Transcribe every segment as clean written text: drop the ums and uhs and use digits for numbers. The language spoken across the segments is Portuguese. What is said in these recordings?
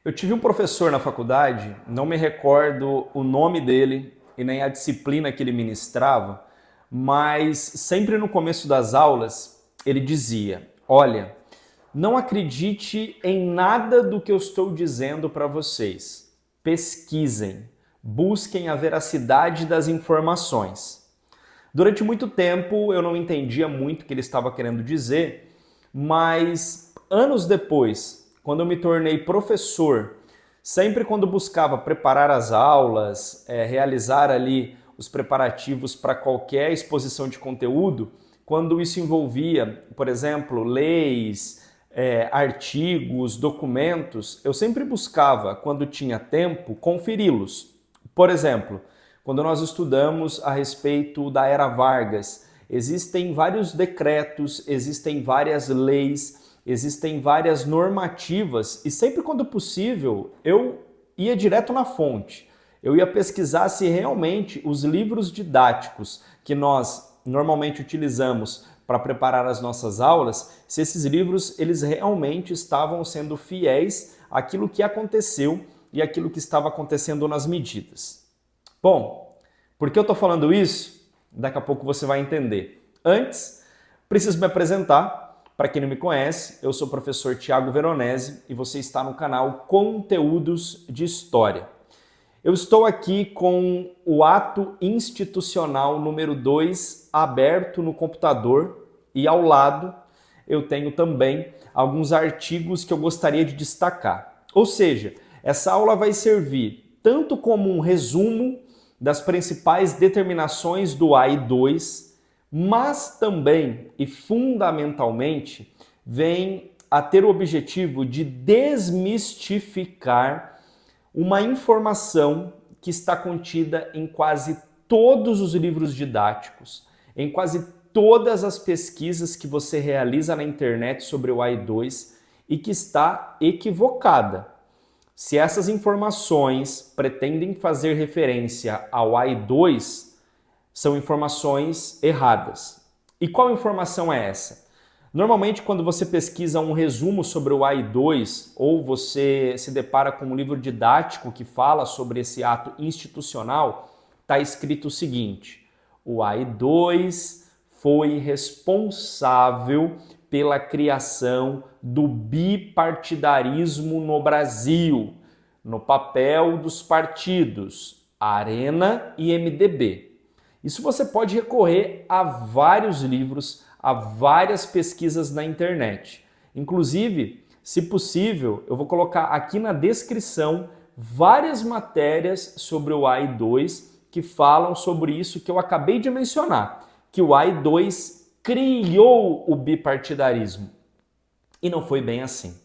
Eu tive um professor na faculdade, não me recordo o nome dele e nem a disciplina que ele ministrava, mas sempre no começo das aulas ele dizia: Olha, não acredite em nada do que eu estou dizendo para vocês. Pesquisem, busquem a veracidade das informações. Durante muito tempo eu não entendia muito o que ele estava querendo dizer, mas anos depois, quando eu me tornei professor, sempre quando buscava preparar as aulas, realizar ali os preparativos para qualquer exposição de conteúdo, quando isso envolvia, por exemplo, leis, artigos, documentos, eu sempre buscava, quando tinha tempo, conferi-los. Por exemplo, quando nós estudamos a respeito da Era Vargas, existem vários decretos, existem várias leis, existem várias normativas e sempre quando possível eu ia direto na fonte. Eu ia pesquisar se realmente os livros didáticos que nós normalmente utilizamos para preparar as nossas aulas, se esses livros eles realmente estavam sendo fiéis àquilo que aconteceu e àquilo que estava acontecendo nas medidas. Bom, por que eu estou falando isso? Daqui a pouco você vai entender. Antes, preciso me apresentar. Para quem não me conhece, eu sou o professor Tiago Veronese e você está no canal Conteúdos de História. Eu estou aqui com o ato institucional número 2 aberto no computador e ao lado eu tenho também alguns artigos que eu gostaria de destacar. Ou seja, essa aula vai servir tanto como um resumo das principais determinações do AI-2, mas também e fundamentalmente vem a ter o objetivo de desmistificar uma informação que está contida em quase todos os livros didáticos, em quase todas as pesquisas que você realiza na internet sobre o AI-2 e que está equivocada. Se essas informações pretendem fazer referência ao AI-2, são informações erradas. E qual informação é essa? Normalmente, quando você pesquisa um resumo sobre o AI-2 ou você se depara com um livro didático que fala sobre esse ato institucional, está escrito o seguinte: o AI-2 foi responsável pela criação do bipartidarismo no Brasil, no papel dos partidos Arena e MDB. Isso você pode recorrer a vários livros, a várias pesquisas na internet. Inclusive, se possível, eu vou colocar aqui na descrição várias matérias sobre o AI-2 que falam sobre isso que eu acabei de mencionar, que o AI-2 criou o bipartidarismo. E não foi bem assim.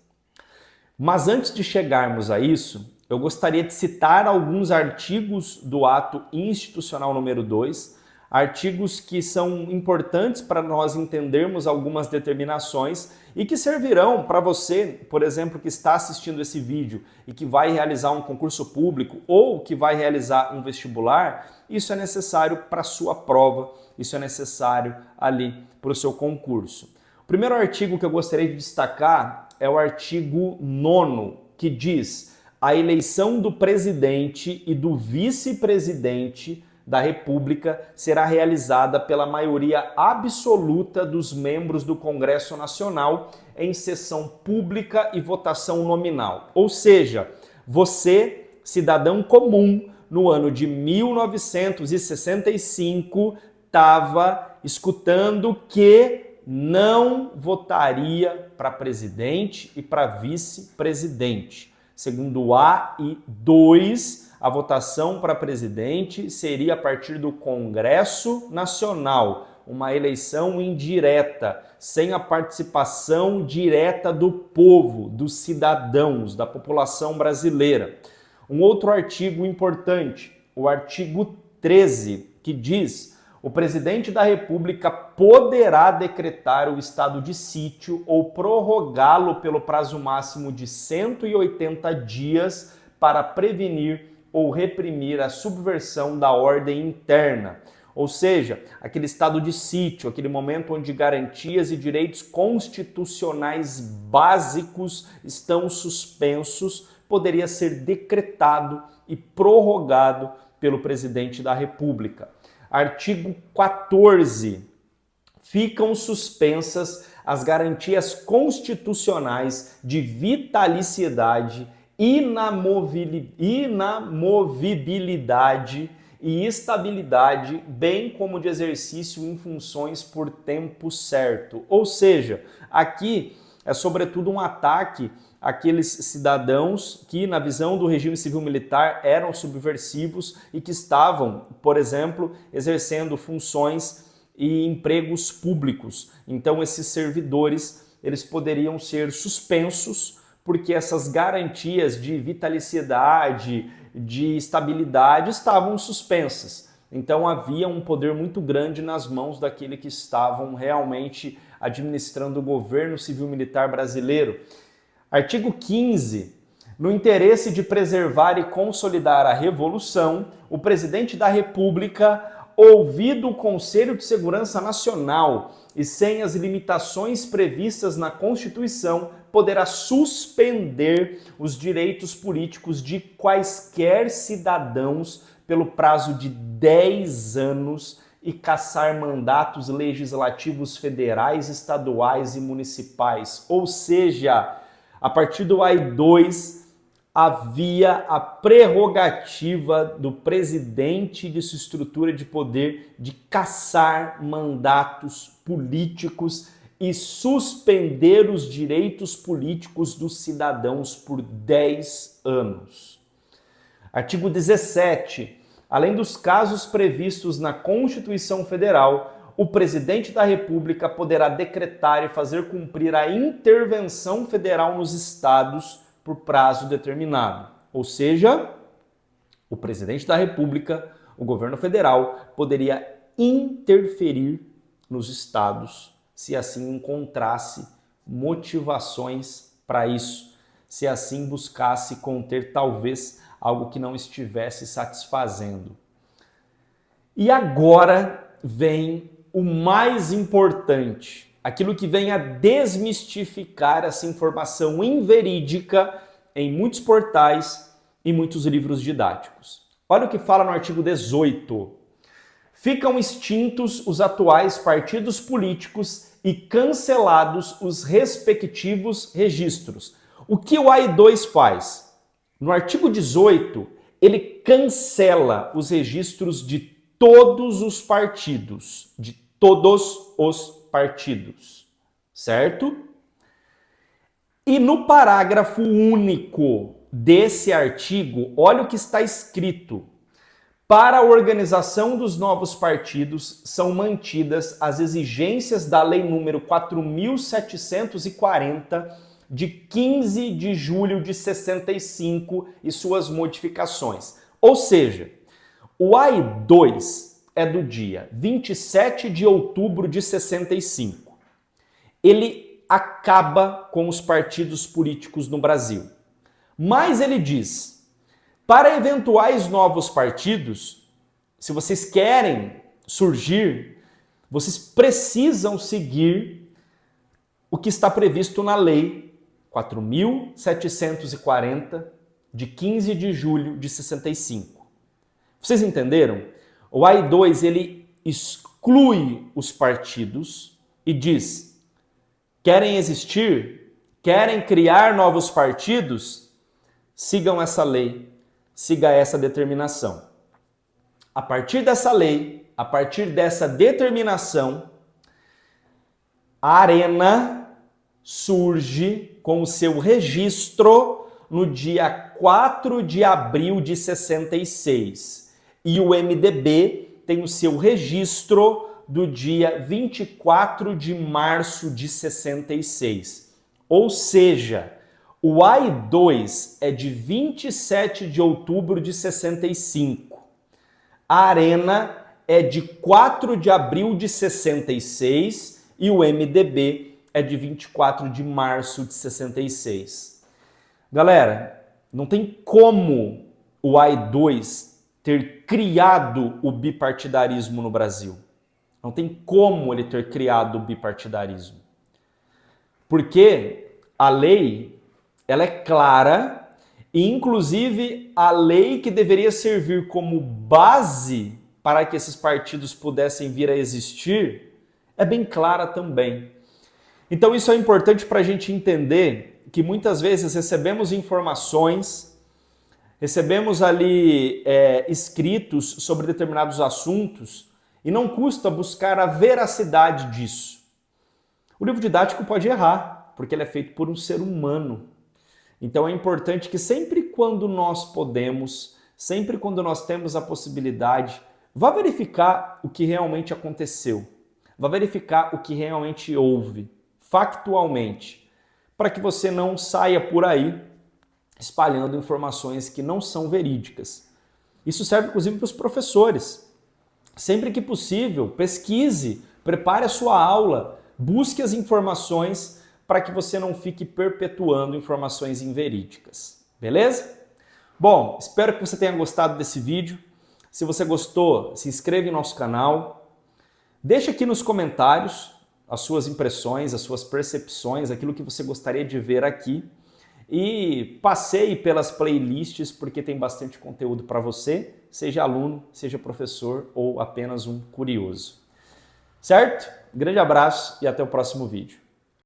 Mas antes de chegarmos a isso, eu gostaria de citar alguns artigos do ato institucional número 2, artigos que são importantes para nós entendermos algumas determinações e que servirão para você, por exemplo, que está assistindo esse vídeo e que vai realizar um concurso público ou que vai realizar um vestibular. Isso é necessário para a sua prova, isso é necessário ali para o seu concurso. O primeiro artigo que eu gostaria de destacar é o artigo 9º, que diz: a eleição do presidente e do vice-presidente da República será realizada pela maioria absoluta dos membros do Congresso Nacional em sessão pública e votação nominal. Ou seja, você, cidadão comum, no ano de 1965, estava escutando que não votaria para presidente e para vice-presidente. Segundo o AI-2, a votação para presidente seria a partir do Congresso Nacional, uma eleição indireta, sem a participação direta do povo, dos cidadãos, da população brasileira. Um outro artigo importante, o artigo 13, que diz: o presidente da República poderá decretar o estado de sítio ou prorrogá-lo pelo prazo máximo de 180 dias para prevenir ou reprimir a subversão da ordem interna. Ou seja, aquele estado de sítio, aquele momento onde garantias e direitos constitucionais básicos estão suspensos, poderia ser decretado e prorrogado pelo presidente da República. Artigo 14. Ficam suspensas as garantias constitucionais de vitaliciedade, inamovibilidade e estabilidade, bem como de exercício em funções por tempo certo. Ou seja, aqui é sobretudo um ataque àqueles cidadãos que, na visão do regime civil-militar, eram subversivos e que estavam, por exemplo, exercendo funções e empregos públicos. Então, esses servidores, eles poderiam ser suspensos porque essas garantias de vitaliciedade, de estabilidade estavam suspensas. Então havia um poder muito grande nas mãos daqueles que estavam realmente administrando o governo civil-militar brasileiro. Artigo 15. No interesse de preservar e consolidar a Revolução, o presidente da República, ouvido o Conselho de Segurança Nacional e sem as limitações previstas na Constituição, poderá suspender os direitos políticos de quaisquer cidadãos pelo prazo de 10 anos e cassar mandatos legislativos federais, estaduais e municipais. Ou seja, a partir do AI-2, havia a prerrogativa do presidente de sua estrutura de poder de cassar mandatos políticos e suspender os direitos políticos dos cidadãos por 10 anos. Artigo 17. Além dos casos previstos na Constituição Federal, o presidente da República poderá decretar e fazer cumprir a intervenção federal nos estados por prazo determinado. Ou seja, o presidente da República, o governo federal, poderia interferir nos estados se assim encontrasse motivações para isso, se assim buscasse conter talvez algo que não estivesse satisfazendo. E agora vem o mais importante, aquilo que vem a desmistificar essa informação inverídica em muitos portais e muitos livros didáticos. Olha o que fala no artigo 18. Ficam extintos os atuais partidos políticos e cancelados os respectivos registros. O que o AI-2 faz? No artigo 18, ele cancela os registros de todos os partidos, certo? E no parágrafo único desse artigo, olha o que está escrito. Para a organização dos novos partidos, são mantidas as exigências da Lei nº 4.740, de 15 de julho de 65 e suas modificações. Ou seja, o AI-2 é do dia 27 de outubro de 65. Ele acaba com os partidos políticos no Brasil. Mas ele diz, para eventuais novos partidos, se vocês querem surgir, vocês precisam seguir o que está previsto na Lei 4.740, de 15 de julho de 65. Vocês entenderam? O AI-2, ele exclui os partidos e diz, querem existir? Querem criar novos partidos? Sigam essa lei, siga essa determinação. A partir dessa lei, a partir dessa determinação, a Arena surge com o seu registro no dia 4 de abril de 66. E o MDB tem o seu registro do dia 24 de março de 66. Ou seja, o AI-2 é de 27 de outubro de 65. A Arena é de 4 de abril de 66 e o MDB é de 24 de março de 66. Galera, não tem como o AI-2 ter criado o bipartidarismo no Brasil. Não tem como ele ter criado o bipartidarismo. Porque a lei, ela é clara e, inclusive, a lei que deveria servir como base para que esses partidos pudessem vir a existir é bem clara também. Então isso é importante para a gente entender que muitas vezes recebemos informações, recebemos ali escritos sobre determinados assuntos e não custa buscar a veracidade disso. O livro didático pode errar, porque ele é feito por um ser humano. Então é importante que sempre quando nós podemos, sempre quando nós temos a possibilidade, vá verificar o que realmente aconteceu, vá verificar o que realmente houve, factualmente, para que você não saia por aí espalhando informações que não são verídicas. Isso serve inclusive para os professores. Sempre que possível, pesquise, prepare a sua aula, busque as informações para que você não fique perpetuando informações inverídicas. Beleza? Bom, espero que você tenha gostado desse vídeo. Se você gostou, se inscreva em nosso canal. Deixe aqui nos comentários as suas impressões, as suas percepções, aquilo que você gostaria de ver aqui. E passeie pelas playlists, porque tem bastante conteúdo para você, seja aluno, seja professor ou apenas um curioso. Certo? Grande abraço e até o próximo vídeo.